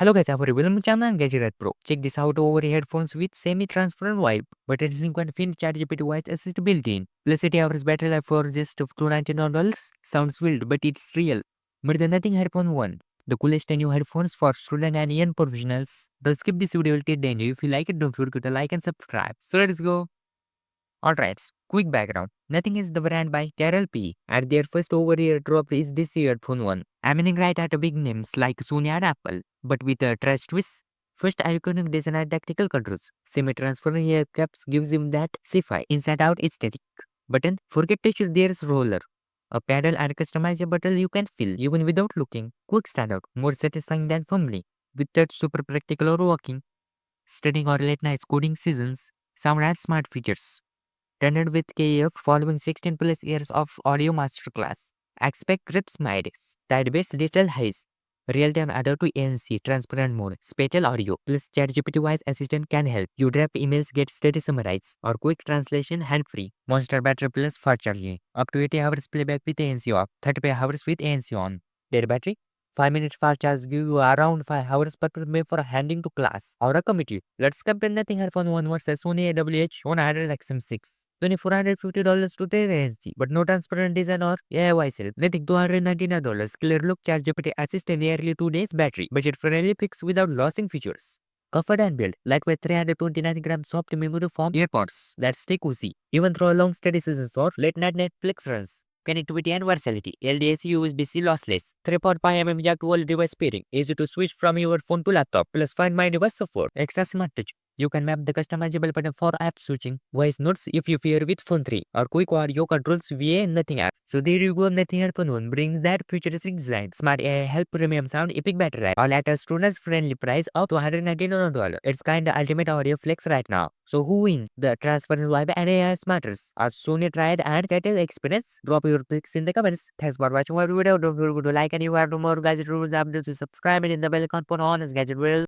Hello guys, I'm William Chana and Gadget Pro. Check this out over headphones with semi-transparent vibe, but it isn't quite fin ChatGPT voice assist built-in. Plus 80 hours battery life for just $299. Sounds wild, but it's real. But the Nothing Headphone 1. The coolest new headphones for students and young professionals. Don't skip this video till the end. If you like it, don't forget to like and subscribe. So let's go. Alright, quick background. Nothing is the brand by Carol P. And their first over-ear drop is this earphone one. Aiming right at big names like Sony and Apple, but with a trash twist. First iconic design and tactical controls. Semi-transparent ear caps gives him that sci-fi inside-out aesthetic. Button, forget to choose there's roller. A pedal and customize a button you can feel even without looking. Quick standout, more satisfying than firmly. With touch super practical or walking. Studying or late night coding seasons. Sound and smart features. Tenured with KF following 16 plus years of audio masterclass. Expect crisp mids, tide-based digital highs, real-time adaptive to ANC, transparent mode, spatial audio, plus ChatGPT voice assistant can help. You drop emails, get steady summarize, or quick translation hand-free. Monster battery plus fast charging. Up to 80 hours playback with ANC off, 30 hours with ANC on. Dead battery? 5 minutes fast charge give you around 5 hours per play for handing to class or a committee. Let's compare Nothing Headphone 1 versus Sony AWH-100 XM6. $2,450 to their ANC, but no transparent design or AI voice help. Nothing $299. Clear look ChatGPT assist in nearly 2 days battery. Budget friendly fix without losing features. Comfort and build. Lightweight 329 grams soft memory foam earpods that stay cozy even through long study seasons or late night Netflix runs. Connectivity and versatility. LDAC USB-C lossless. 3.5 mm jack dual device pairing. Easy to switch from your phone to laptop. Plus Find My Device support. Extra smart touch. You can map the customizable button for app switching, voice notes if you pair with phone 3, or quick audio controls via Nothing app. So there you go, Nothing Headphone 1 brings that futuristic design, smart AI help, premium sound, epic battery life, all at a student's friendly price of $299. It's kinda ultimate audio flex right now. So who wins? The transparent vibe and AI smarters? Are Sony tried and Gadget experience? Drop your picks in the comments. Thanks for watching our video. Don't forget to like and you have more gadget rules updates to subscribe and in the bell icon for honest gadget videos.